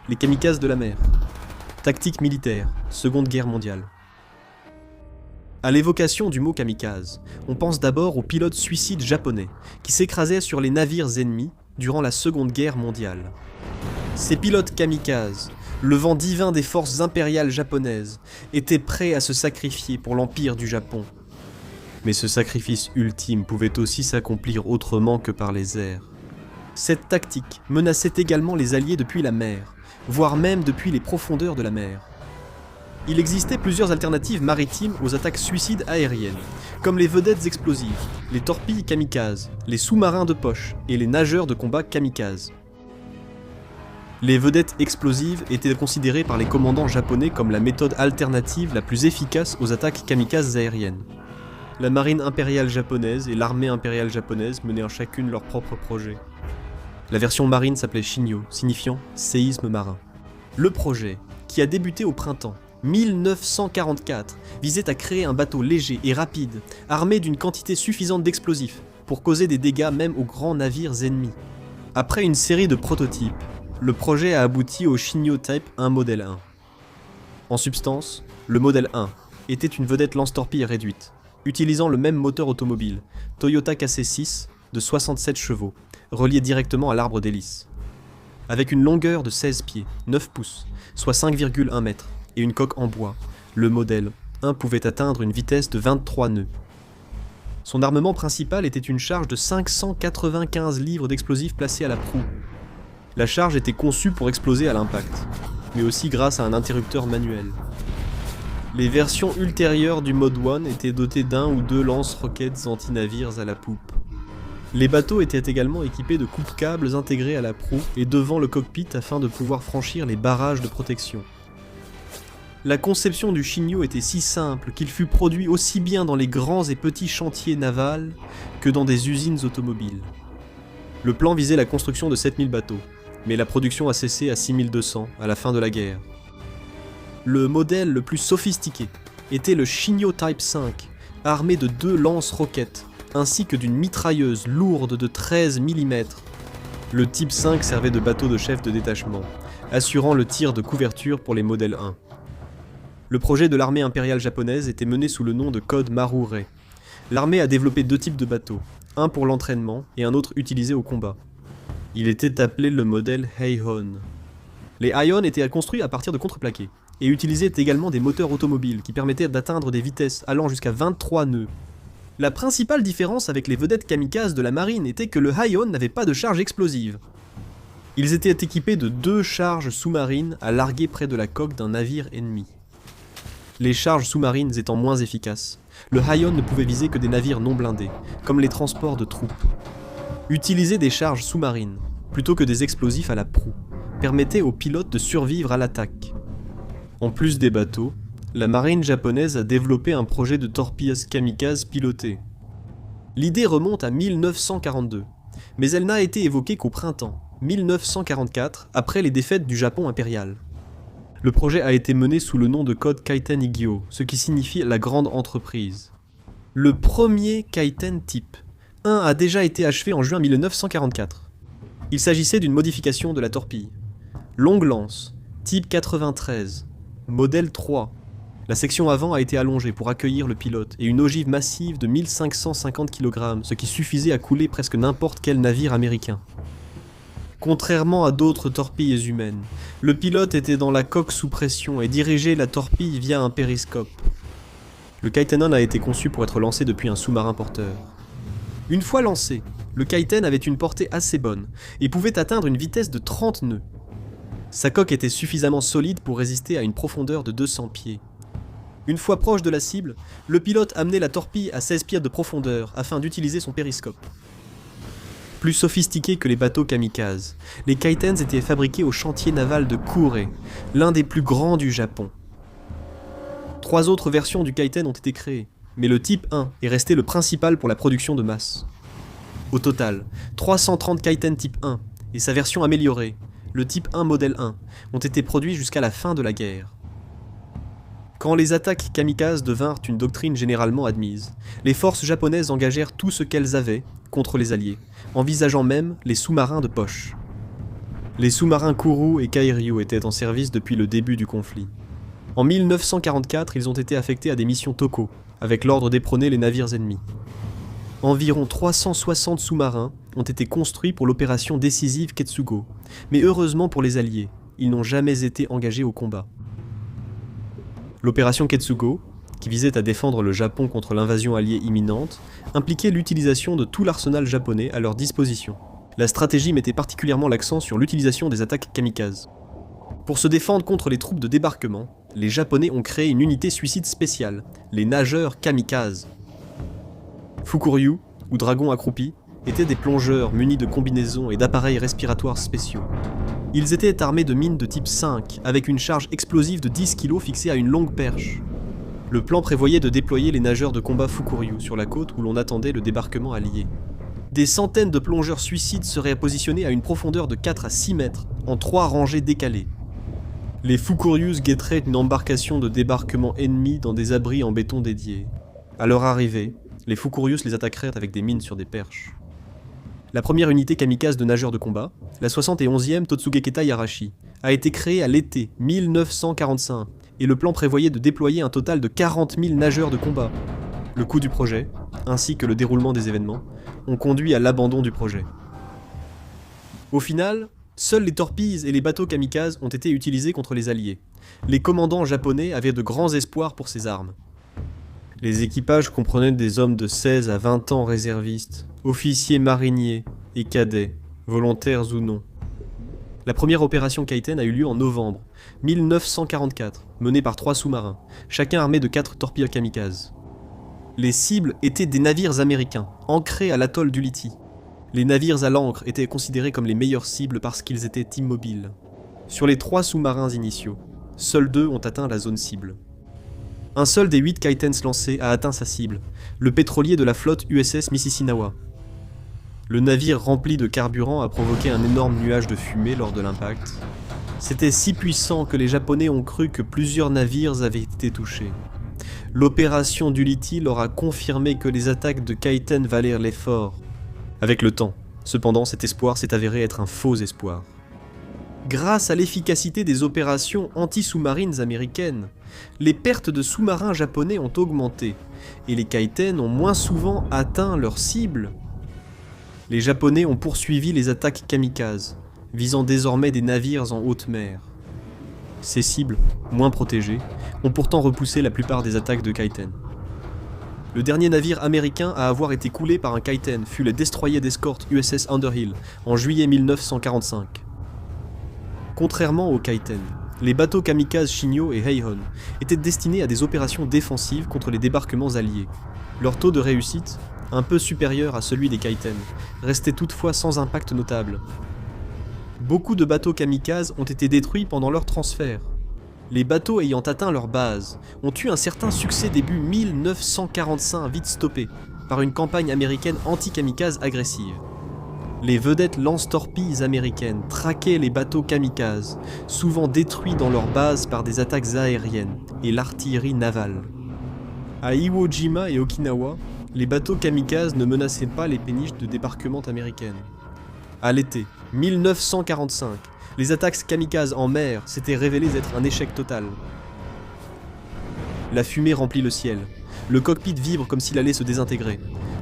Les kamikazes de la mer. Tactique militaire, Seconde Guerre mondiale. À l'évocation du mot kamikaze, on pense d'abord aux pilotes suicides japonais qui s'écrasaient sur les navires ennemis durant la Seconde Guerre mondiale. Ces pilotes kamikazes, le vent divin des forces impériales japonaises, étaient prêts à se sacrifier pour l'empire du Japon. Mais ce sacrifice ultime pouvait aussi s'accomplir autrement que par les airs. Cette tactique menaçait également les Alliés depuis la mer, voire même depuis les profondeurs de la mer. Il existait plusieurs alternatives maritimes aux attaques suicides aériennes, comme les vedettes explosives, les torpilles kamikazes, les sous-marins de poche et les nageurs de combat kamikazes. Les vedettes explosives étaient considérées par les commandants japonais comme la méthode alternative la plus efficace aux attaques kamikazes aériennes. La marine impériale japonaise et l'armée impériale japonaise menaient chacune leur propre projet. La version marine s'appelait Shinyo, signifiant séisme marin. Le projet, qui a débuté au printemps 1944, visait à créer un bateau léger et rapide, armé d'une quantité suffisante d'explosifs pour causer des dégâts même aux grands navires ennemis. Après une série de prototypes, le projet a abouti au Shinyo Type 1 Modèle 1. En substance, le Modèle 1 était une vedette lance-torpille réduite, utilisant le même moteur automobile, Toyota KC6 de 67 chevaux, relié directement à l'arbre d'hélice. Avec une longueur de 16 pieds, 9 pouces, soit 5,1 mètres, et une coque en bois, le Modèle 1 pouvait atteindre une vitesse de 23 nœuds. Son armement principal était une charge de 595 livres d'explosifs placés à la proue. La charge était conçue pour exploser à l'impact, mais aussi grâce à un interrupteur manuel. Les versions ultérieures du Mod 1 étaient dotées d'un ou deux lance-roquettes anti-navires à la poupe. Les bateaux étaient également équipés de coupe-câbles intégrés à la proue et devant le cockpit afin de pouvoir franchir les barrages de protection. La conception du Shinyo était si simple qu'il fut produit aussi bien dans les grands et petits chantiers navals que dans des usines automobiles. Le plan visait la construction de 7000 bateaux, mais la production a cessé à 6200 à la fin de la guerre. Le modèle le plus sophistiqué était le Shinyo Type 5, armé de 2 lance-roquettes, ainsi que d'une mitrailleuse lourde de 13 mm. Le Type 5 servait de bateau de chef de détachement, assurant le tir de couverture pour les modèles 1. Le projet de l'armée impériale japonaise était mené sous le nom de code Marure. L'armée a développé 2 types de bateaux, un pour l'entraînement et un autre utilisé au combat. Il était appelé le modèle Heihon. Les Heihon étaient construits à partir de contreplaqués, et utilisaient également des moteurs automobiles qui permettaient d'atteindre des vitesses allant jusqu'à 23 nœuds. La principale différence avec les vedettes kamikazes de la marine était que le Heihon n'avait pas de charge explosive. Ils étaient équipés de 2 charges sous-marines à larguer près de la coque d'un navire ennemi. Les charges sous-marines étant moins efficaces, le Heihon ne pouvait viser que des navires non blindés, comme les transports de troupes. Utiliser des charges sous-marines, plutôt que des explosifs à la proue, permettait aux pilotes de survivre à l'attaque. En plus des bateaux, la marine japonaise a développé un projet de torpilles kamikazes pilotées. L'idée remonte à 1942, mais elle n'a été évoquée qu'au printemps 1944, après les défaites du Japon impérial. Le projet a été mené sous le nom de code Kaiten Igyo, ce qui signifie la grande entreprise. Le premier Kaiten Type 1 a déjà été achevé en juin 1944. Il s'agissait d'une modification de la torpille. Longue lance, type 93, modèle 3. La section avant a été allongée pour accueillir le pilote et une ogive massive de 1550 kg, ce qui suffisait à couler presque n'importe quel navire américain. Contrairement à d'autres torpilles humaines, le pilote était dans la coque sous pression et dirigeait la torpille via un périscope. Le Kaitenon a été conçu pour être lancé depuis un sous-marin porteur. Une fois lancé, le Kaiten avait une portée assez bonne et pouvait atteindre une vitesse de 30 nœuds. Sa coque était suffisamment solide pour résister à une profondeur de 200 pieds. Une fois proche de la cible, le pilote amenait la torpille à 16 pieds de profondeur afin d'utiliser son périscope. Plus sophistiqués que les bateaux kamikazes, les Kaitens étaient fabriqués au chantier naval de Kure, l'un des plus grands du Japon. 3 autres versions du Kaiten ont été créées, mais le Type 1 est resté le principal pour la production de masse. Au total, 330 Kaiten Type 1 et sa version améliorée, le Type 1 Modèle 1, ont été produits jusqu'à la fin de la guerre. Quand les attaques kamikazes devinrent une doctrine généralement admise, les forces japonaises engagèrent tout ce qu'elles avaient contre les Alliés, envisageant même les sous-marins de poche. Les sous-marins Kuru et Kairyu étaient en service depuis le début du conflit. En 1944, ils ont été affectés à des missions Toko, avec l'ordre d'éperonner les navires ennemis. Environ 360 sous-marins ont été construits pour l'opération décisive Ketsugo, mais heureusement pour les Alliés, ils n'ont jamais été engagés au combat. L'opération Ketsugo, qui visait à défendre le Japon contre l'invasion alliée imminente, impliquait l'utilisation de tout l'arsenal japonais à leur disposition. La stratégie mettait particulièrement l'accent sur l'utilisation des attaques kamikazes. Pour se défendre contre les troupes de débarquement, les Japonais ont créé une unité suicide spéciale, les nageurs kamikazes. Fukuryu, ou dragons accroupis, étaient des plongeurs munis de combinaisons et d'appareils respiratoires spéciaux. Ils étaient armés de mines de type 5, avec une charge explosive de 10 kg fixée à une longue perche. Le plan prévoyait de déployer les nageurs de combat Fukuryu sur la côte où l'on attendait le débarquement allié. Des centaines de plongeurs suicides seraient positionnés à une profondeur de 4 à 6 mètres, en 3 rangées décalées. Les Fukuryus guetteraient une embarcation de débarquement ennemie dans des abris en béton dédiés. À leur arrivée, les Fukuryus les attaqueraient avec des mines sur des perches. La première unité kamikaze de nageurs de combat, la 71e Totsugeketa Yarashi, a été créée à l'été 1945, et le plan prévoyait de déployer un total de 40 000 nageurs de combat. Le coût du projet, ainsi que le déroulement des événements, ont conduit à l'abandon du projet. Au final, seuls les torpilles et les bateaux kamikazes ont été utilisés contre les Alliés. Les commandants japonais avaient de grands espoirs pour ces armes. Les équipages comprenaient des hommes de 16 à 20 ans réservistes, officiers mariniers et cadets, volontaires ou non. La première opération Kaiten a eu lieu en novembre 1944, menée par 3 sous-marins, chacun armé de 4 torpilles kamikazes. Les cibles étaient des navires américains, ancrés à l'atoll d'Ulithi. Les navires à l'ancre étaient considérés comme les meilleures cibles parce qu'ils étaient immobiles. Sur les 3 sous-marins initiaux, seuls 2 ont atteint la zone cible. Un seul des 8 Kaitens lancés a atteint sa cible, le pétrolier de la flotte USS Mississinewa. Le navire rempli de carburant a provoqué un énorme nuage de fumée lors de l'impact. C'était si puissant que les Japonais ont cru que plusieurs navires avaient été touchés. L'opération d'Ulithi leur a confirmé que les attaques de Kaiten valèrent l'effort. Avec le temps, cependant, cet espoir s'est avéré être un faux espoir. Grâce à l'efficacité des opérations anti-sous-marines américaines, les pertes de sous-marins japonais ont augmenté, et les Kaiten ont moins souvent atteint leur cible. Les Japonais ont poursuivi les attaques kamikazes, visant désormais des navires en haute mer. Ces cibles, moins protégées, ont pourtant repoussé la plupart des attaques de Kaiten. Le dernier navire américain à avoir été coulé par un Kaiten fut le destroyer d'escorte USS Underhill en juillet 1945. Contrairement aux Kaiten, les bateaux kamikazes Shinyo et Heihon étaient destinés à des opérations défensives contre les débarquements alliés. Leur taux de réussite, un peu supérieur à celui des Kaiten, restait toutefois sans impact notable. Beaucoup de bateaux kamikazes ont été détruits pendant leur transfert. Les bateaux ayant atteint leur base ont eu un certain succès début 1945 vite stoppé par une campagne américaine anti-kamikaze agressive. Les vedettes lance-torpilles américaines traquaient les bateaux kamikazes, souvent détruits dans leur base par des attaques aériennes et l'artillerie navale. À Iwo Jima et Okinawa, les bateaux kamikazes ne menaçaient pas les péniches de débarquement américaines. À l'été 1945, les attaques kamikazes en mer s'étaient révélées être un échec total. La fumée remplit le ciel. Le cockpit vibre comme s'il allait se désintégrer.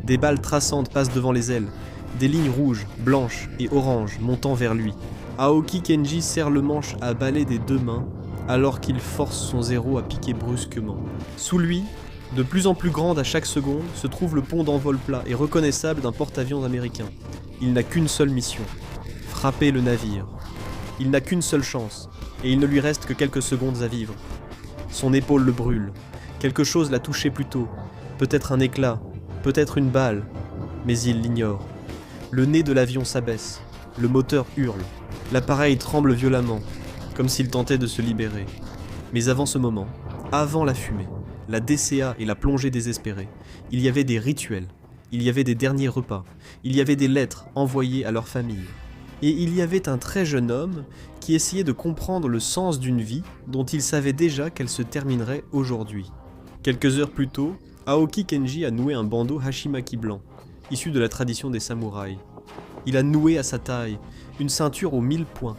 Des balles traçantes passent devant les ailes. Des lignes rouges, blanches et oranges montant vers lui. Aoki Kenji serre le manche à balai des 2 mains alors qu'il force son zéro à piquer brusquement. Sous lui, de plus en plus grande à chaque seconde, se trouve le pont d'envol plat et reconnaissable d'un porte-avions américain. Il n'a qu'une seule mission, frapper le navire. Il n'a qu'une seule chance, et il ne lui reste que quelques secondes à vivre. Son épaule le brûle. Quelque chose l'a touché plus tôt. Peut-être un éclat, peut-être une balle, mais il l'ignore. Le nez de l'avion s'abaisse, le moteur hurle, l'appareil tremble violemment, comme s'il tentait de se libérer. Mais avant ce moment, avant la fumée, la DCA et la plongée désespérée, il y avait des rituels, il y avait des derniers repas, il y avait des lettres envoyées à leur famille. Et il y avait un très jeune homme qui essayait de comprendre le sens d'une vie dont il savait déjà qu'elle se terminerait aujourd'hui. Quelques heures plus tôt, Aoki Kenji a noué un bandeau hashimaki blanc, issu de la tradition des samouraïs. Il a noué à sa taille une ceinture aux 1000 points,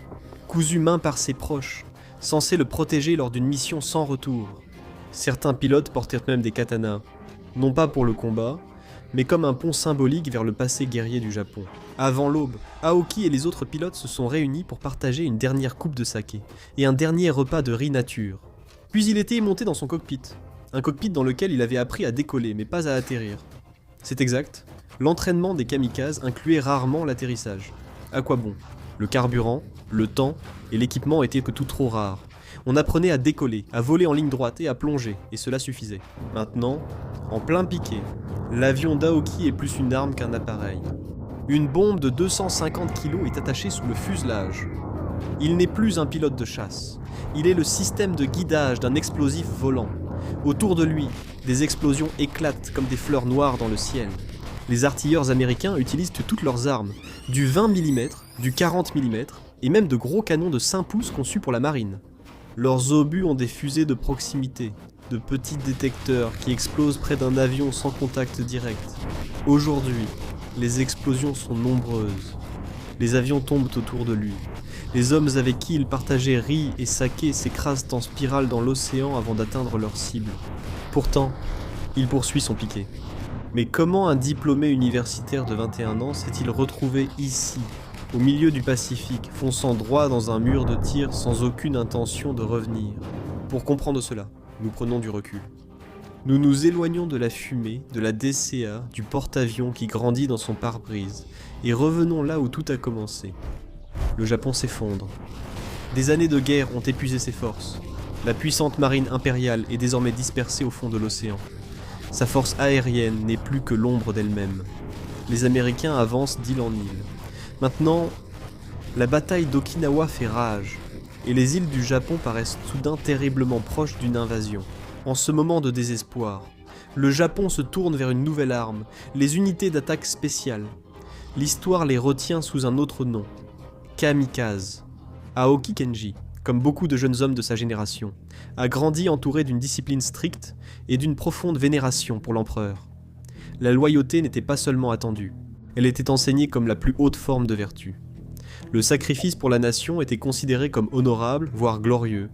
cousue main par ses proches, censée le protéger lors d'une mission sans retour. Certains pilotes portèrent même des katanas, non pas pour le combat, mais comme un pont symbolique vers le passé guerrier du Japon. Avant l'aube, Aoki et les autres pilotes se sont réunis pour partager une dernière coupe de saké et un dernier repas de riz nature. Puis il était monté dans son cockpit, un cockpit dans lequel il avait appris à décoller mais pas à atterrir. C'est exact, l'entraînement des kamikazes incluait rarement l'atterrissage. À quoi bon? Le carburant, le temps et l'équipement étaient que tout trop rares. On apprenait à décoller, à voler en ligne droite et à plonger, et cela suffisait. Maintenant, en plein piqué, l'avion d'Aoki est plus une arme qu'un appareil. Une bombe de 250 kg est attachée sous le fuselage. Il n'est plus un pilote de chasse, il est le système de guidage d'un explosif volant. Autour de lui, des explosions éclatent comme des fleurs noires dans le ciel. Les artilleurs américains utilisent toutes leurs armes, du 20 mm, du 40 mm, et même de gros canons de 5 pouces conçus pour la marine. Leurs obus ont des fusées de proximité, de petits détecteurs qui explosent près d'un avion sans contact direct. Aujourd'hui, les explosions sont nombreuses. Les avions tombent autour de lui. Les hommes avec qui il partageait riz et saké s'écrasent en spirale dans l'océan avant d'atteindre leur cible. Pourtant, il poursuit son piqué. Mais comment un diplômé universitaire de 21 ans s'est-il retrouvé ici, au milieu du Pacifique, fonçant droit dans un mur de tir sans aucune intention de revenir? Pour comprendre cela, nous prenons du recul. Nous nous éloignons de la fumée, de la DCA, du porte-avions qui grandit dans son pare-brise, et revenons là où tout a commencé. Le Japon s'effondre. Des années de guerre ont épuisé ses forces. La puissante marine impériale est désormais dispersée au fond de l'océan. Sa force aérienne n'est plus que l'ombre d'elle-même. Les Américains avancent d'île en île. Maintenant, la bataille d'Okinawa fait rage, et les îles du Japon paraissent soudain terriblement proches d'une invasion. En ce moment de désespoir, le Japon se tourne vers une nouvelle arme, les unités d'attaque spéciales. L'histoire les retient sous un autre nom, kamikaze. Aoki Kenji, comme beaucoup de jeunes hommes de sa génération, a grandi entouré d'une discipline stricte et d'une profonde vénération pour l'empereur. La loyauté n'était pas seulement attendue, elle était enseignée comme la plus haute forme de vertu. Le sacrifice pour la nation était considéré comme honorable, voire glorieux.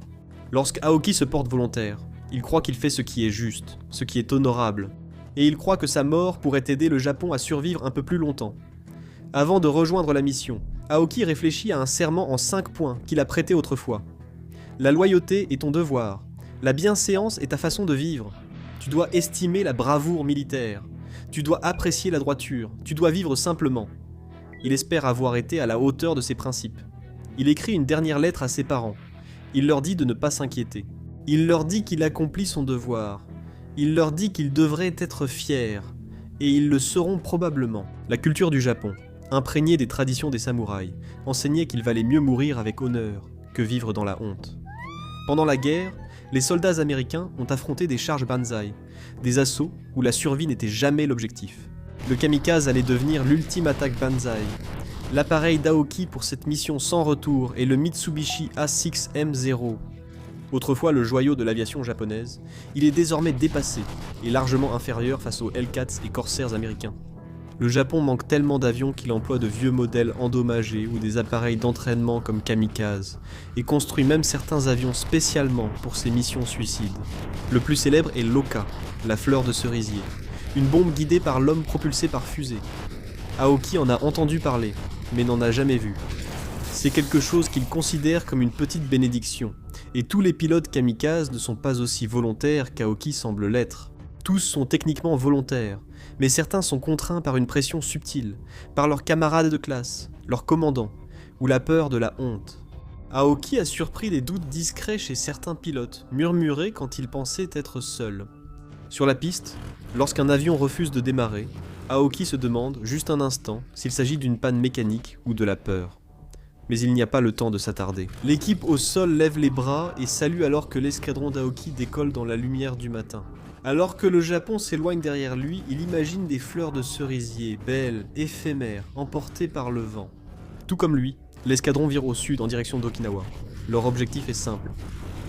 Lorsque Aoki se porte volontaire, il croit qu'il fait ce qui est juste, ce qui est honorable, et il croit que sa mort pourrait aider le Japon à survivre un peu plus longtemps. Avant de rejoindre la mission, Aoki réfléchit à un serment en 5 points qu'il a prêté autrefois. La loyauté est ton devoir, la bienséance est ta façon de vivre. Tu dois estimer la bravoure militaire, tu dois apprécier la droiture, tu dois vivre simplement. Il espère avoir été à la hauteur de ses principes. Il écrit une dernière lettre à ses parents. Il leur dit de ne pas s'inquiéter. Il leur dit qu'il accomplit son devoir. Il leur dit qu'ils devraient être fiers. Et ils le seront probablement. La culture du Japon, imprégnée des traditions des samouraïs, enseignait qu'il valait mieux mourir avec honneur que vivre dans la honte. Pendant la guerre, les soldats américains ont affronté des charges banzai, des assauts où la survie n'était jamais l'objectif. Le kamikaze allait devenir l'ultime attaque banzai. L'appareil d'Aoki pour cette mission sans retour est le Mitsubishi A6M0. Autrefois le joyau de l'aviation japonaise, il est désormais dépassé et largement inférieur face aux Hellcats et Corsairs américains. Le Japon manque tellement d'avions qu'il emploie de vieux modèles endommagés ou des appareils d'entraînement comme kamikaze, et construit même certains avions spécialement pour ces missions suicides. Le plus célèbre est l'Oka, la fleur de cerisier, une bombe guidée par l'homme propulsé par fusée. Aoki en a entendu parler, mais n'en a jamais vu. C'est quelque chose qu'il considère comme une petite bénédiction, et tous les pilotes kamikazes ne sont pas aussi volontaires qu'Aoki semble l'être. Tous sont techniquement volontaires, mais certains sont contraints par une pression subtile, par leurs camarades de classe, leurs commandants, ou la peur de la honte. Aoki a surpris des doutes discrets chez certains pilotes, murmurés quand ils pensaient être seuls. Sur la piste, lorsqu'un avion refuse de démarrer, Aoki se demande, juste un instant, s'il s'agit d'une panne mécanique ou de la peur. Mais il n'y a pas le temps de s'attarder. L'équipe au sol lève les bras et salue alors que l'escadron d'Aoki décolle dans la lumière du matin. Alors que le Japon s'éloigne derrière lui, il imagine des fleurs de cerisier, belles, éphémères, emportées par le vent. Tout comme lui, l'escadron vire au sud en direction d'Okinawa. Leur objectif est simple,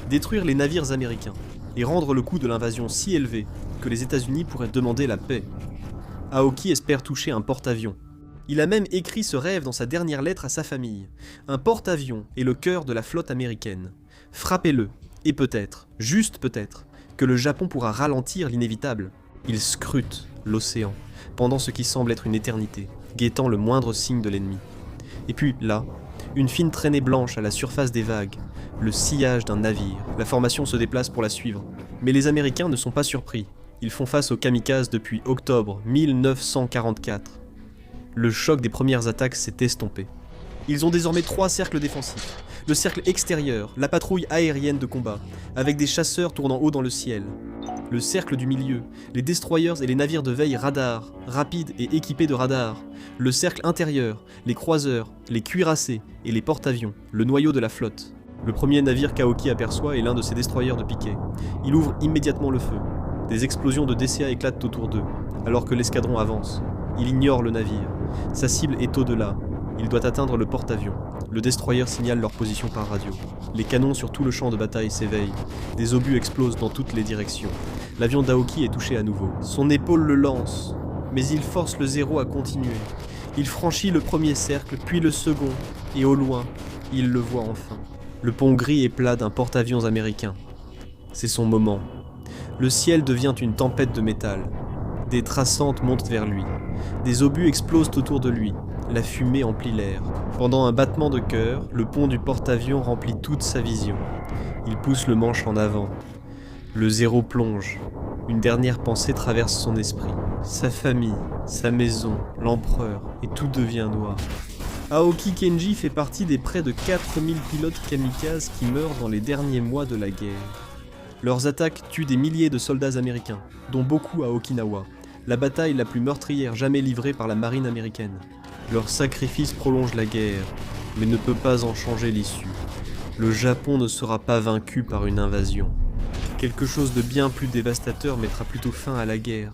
détruire les navires américains et rendre le coût de l'invasion si élevé que les États-Unis pourraient demander la paix. Aoki espère toucher un porte-avions. Il a même écrit ce rêve dans sa dernière lettre à sa famille. Un porte-avions est le cœur de la flotte américaine. Frappez-le, et peut-être, juste peut-être, que le Japon pourra ralentir l'inévitable. Il scrute l'océan, pendant ce qui semble être une éternité, guettant le moindre signe de l'ennemi. Et puis, là, une fine traînée blanche à la surface des vagues, le sillage d'un navire. La formation se déplace pour la suivre. Mais les Américains ne sont pas surpris. Ils font face aux kamikazes depuis octobre 1944. Le choc des premières attaques s'est estompé. Ils ont désormais 3 cercles défensifs. Le cercle extérieur, la patrouille aérienne de combat, avec des chasseurs tournant haut dans le ciel. Le cercle du milieu, les destroyers et les navires de veille radar, rapides et équipés de radars. Le cercle intérieur, les croiseurs, les cuirassés et les porte-avions, le noyau de la flotte. Le premier navire qu'Aoki aperçoit est l'un de ses destroyers de piquet. Il ouvre immédiatement le feu. Des explosions de DCA éclatent autour d'eux, alors que l'escadron avance. Il ignore le navire. Sa cible est au-delà. Il doit atteindre le porte-avions. Le destroyer signale leur position par radio. Les canons sur tout le champ de bataille s'éveillent. Des obus explosent dans toutes les directions. L'avion d'Aoki est touché à nouveau. Son épaule le lance, mais il force le Zéro à continuer. Il franchit le premier cercle, puis le second, et au loin, il le voit enfin. Le pont gris et plat d'un porte-avions américain. C'est son moment. Le ciel devient une tempête de métal. Des traçantes montent vers lui. Des obus explosent autour de lui. La fumée emplit l'air. Pendant un battement de cœur, le pont du porte-avions remplit toute sa vision. Il pousse le manche en avant. Le Zéro plonge. Une dernière pensée traverse son esprit. Sa famille, sa maison, l'empereur, et tout devient noir. Aoki Kenji fait partie des près de 4000 pilotes kamikazes qui meurent dans les derniers mois de la guerre. Leurs attaques tuent des milliers de soldats américains, dont beaucoup à Okinawa, la bataille la plus meurtrière jamais livrée par la marine américaine. Leur sacrifice prolonge la guerre, mais ne peut pas en changer l'issue. Le Japon ne sera pas vaincu par une invasion. Quelque chose de bien plus dévastateur mettra plutôt fin à la guerre.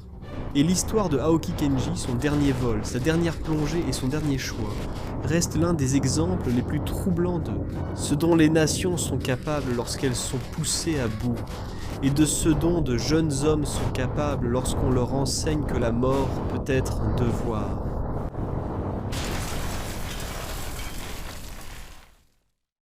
Et l'histoire de Aoki Kenji, son dernier vol, sa dernière plongée et son dernier choix, reste l'un des exemples les plus troublants de ce dont les nations sont capables lorsqu'elles sont poussées à bout, et de ce dont de jeunes hommes sont capables lorsqu'on leur enseigne que la mort peut être un devoir.